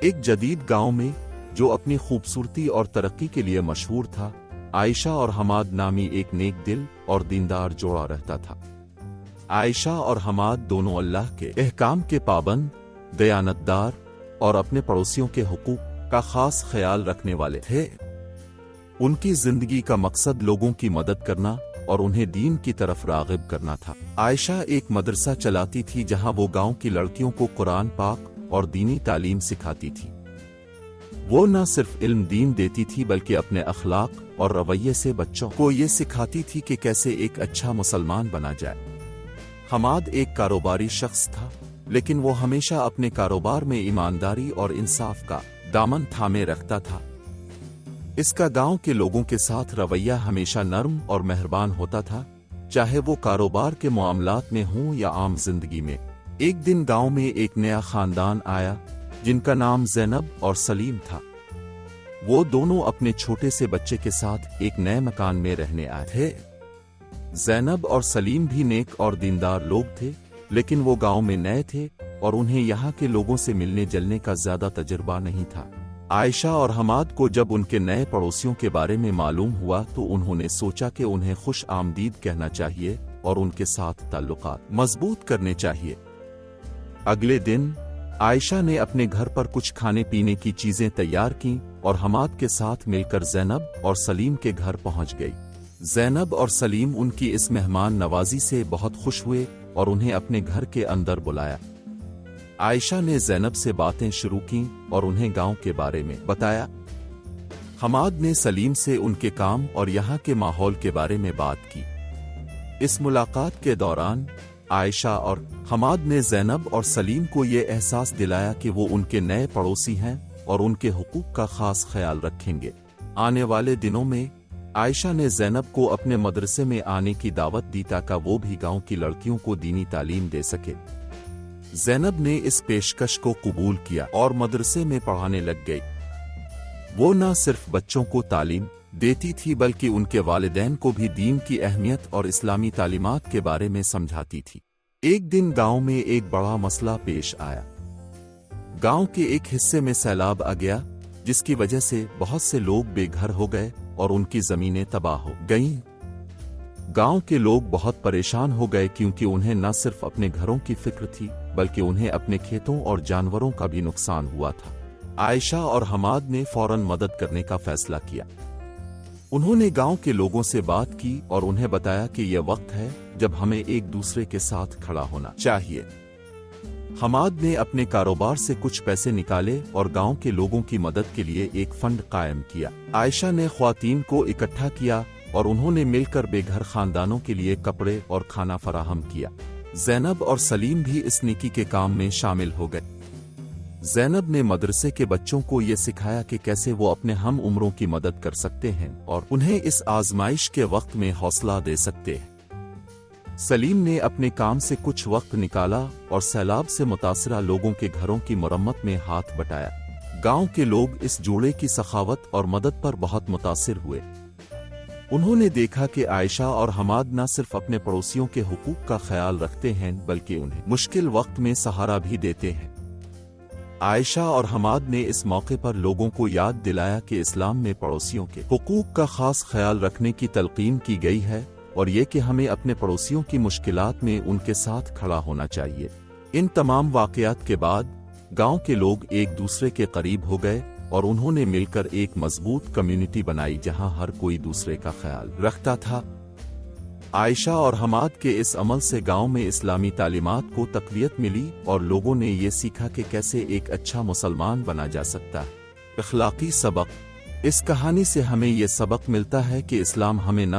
ایک جدید گاؤں میں جو اپنی خوبصورتی اور ترقی کے لیے مشہور تھا، عائشہ اور حماد نامی ایک نیک دل اور دیندار جوڑا رہتا تھا۔ عائشہ اور حماد دونوں اللہ کے احکام کے پابند، دیانتدار اور اپنے پڑوسیوں کے حقوق کا خاص خیال رکھنے والے تھے۔ ان کی زندگی کا مقصد لوگوں کی مدد کرنا اور انہیں دین کی طرف راغب کرنا تھا۔ عائشہ ایک مدرسہ چلاتی تھی جہاں وہ گاؤں کی لڑکیوں کو قرآن پاک اور دینی تعلیم سکھاتی تھی۔ وہ نہ صرف علم دین دیتی تھی بلکہ اپنے اخلاق اور رویے سے بچوں کو یہ سکھاتی تھی کہ کیسے ایک اچھا مسلمان بنا جائے۔ حماد ایک کاروباری شخص تھا، لیکن وہ ہمیشہ اپنے کاروبار میں ایمانداری اور انصاف کا دامن تھامے رکھتا تھا۔ اس کا گاؤں کے لوگوں کے ساتھ رویہ ہمیشہ نرم اور مہربان ہوتا تھا، چاہے وہ کاروبار کے معاملات میں ہوں یا عام زندگی میں۔ ایک دن گاؤں میں ایک نیا خاندان آیا جن کا نام زینب اور سلیم تھا۔ وہ دونوں اپنے چھوٹے سے بچے کے ساتھ ایک نئے مکان میں رہنے آئے تھے۔ زینب اور سلیم بھی نیک اور دیندار لوگ تھے، لیکن وہ گاؤں میں نئے تھے اور انہیں یہاں کے لوگوں سے ملنے جلنے کا زیادہ تجربہ نہیں تھا۔ عائشہ اور حماد کو جب ان کے نئے پڑوسیوں کے بارے میں معلوم ہوا تو انہوں نے سوچا کہ انہیں خوش آمدید کہنا چاہیے اور ان کے ساتھ تعلقات مضبوط کرنے چاہیے۔ اگلے دن عائشہ نے اپنے گھر پر کچھ کھانے پینے کی چیزیں تیار کیں اور حماد کے ساتھ مل کر زینب اور سلیم کے گھر پہنچ گئی۔ زینب اور سلیم ان کی اس مہمان نوازی سے بہت خوش ہوئے اور انہیں اپنے گھر کے اندر بلایا۔ عائشہ نے زینب سے باتیں شروع کیں اور انہیں گاؤں کے بارے میں بتایا۔ حماد نے سلیم سے ان کے کام اور یہاں کے ماحول کے بارے میں بات کی۔ اس ملاقات کے دوران عائشہ اور حماد نے زینب اور سلیم کو یہ احساس دلایا کہ وہ ان کے نئے پڑوسی ہیں اور ان کے حقوق کا خاص خیال رکھیں گے۔ آنے والے دنوں میں عائشہ نے زینب کو اپنے مدرسے میں آنے کی دعوت دی تاکہ وہ بھی گاؤں کی لڑکیوں کو دینی تعلیم دے سکے۔ زینب نے اس پیشکش کو قبول کیا اور مدرسے میں پڑھانے لگ گئی۔ وہ نہ صرف بچوں کو تعلیم دیتی تھی بلکہ ان کے والدین کو بھی دین کی اہمیت اور اسلامی تعلیمات کے بارے میں سمجھاتی تھی۔ ایک دن گاؤں میں ایک بڑا مسئلہ پیش آیا۔ گاؤں کے ایک حصے میں سیلاب آ گیا، جس کی وجہ سے بہت سے لوگ بے گھر ہو گئے اور ان کی زمینیں تباہ ہو گئیں۔ گاؤں کے لوگ بہت پریشان ہو گئے کیونکہ انہیں نہ صرف اپنے گھروں کی فکر تھی بلکہ انہیں اپنے کھیتوں اور جانوروں کا بھی نقصان ہوا تھا۔ عائشہ اور حماد نے فوراً مدد کرنے کا فیصلہ کیا۔ انہوں نے گاؤں کے لوگوں سے بات کی اور انہیں بتایا کہ یہ وقت ہے جب ہمیں ایک دوسرے کے ساتھ کھڑا ہونا چاہیے۔ حماد نے اپنے کاروبار سے کچھ پیسے نکالے اور گاؤں کے لوگوں کی مدد کے لیے ایک فنڈ قائم کیا۔ عائشہ نے خواتین کو اکٹھا کیا اور انہوں نے مل کر بے گھر خاندانوں کے لیے کپڑے اور کھانا فراہم کیا۔ زینب اور سلیم بھی اس نیکی کے کام میں شامل ہو گئے۔ زینب نے مدرسے کے بچوں کو یہ سکھایا کہ کیسے وہ اپنے ہم عمروں کی مدد کر سکتے ہیں اور انہیں اس آزمائش کے وقت میں حوصلہ دے سکتے ہیں۔ سلیم نے اپنے کام سے کچھ وقت نکالا اور سیلاب سے متاثرہ لوگوں کے گھروں کی مرمت میں ہاتھ بٹایا۔ گاؤں کے لوگ اس جوڑے کی سخاوت اور مدد پر بہت متاثر ہوئے۔ انہوں نے دیکھا کہ عائشہ اور حماد نہ صرف اپنے پڑوسیوں کے حقوق کا خیال رکھتے ہیں بلکہ انہیں مشکل وقت میں سہارا بھی دیتے ہیں۔ عائشہ اور حماد نے اس موقع پر لوگوں کو یاد دلایا کہ اسلام میں پڑوسیوں کے حقوق کا خاص خیال رکھنے کی تلقین کی گئی ہے اور یہ کہ ہمیں اپنے پڑوسیوں کی مشکلات میں ان کے ساتھ کھڑا ہونا چاہیے۔ ان تمام واقعات کے بعد گاؤں کے لوگ ایک دوسرے کے قریب ہو گئے اور انہوں نے مل کر ایک مضبوط کمیونٹی بنائی جہاں ہر کوئی دوسرے کا خیال رکھتا تھا۔ عائشہ اور حماد کے اس عمل سے گاؤں میں اسلامی تعلیمات کو تقویت ملی اور لوگوں نے یہ سیکھا کہ کیسے ایک اچھا مسلمان بنا جا سکتا ہے۔ اخلاقی سبق: اس کہانی سے ہمیں یہ سبق ملتا ہے کہ اسلام ہمیں نہ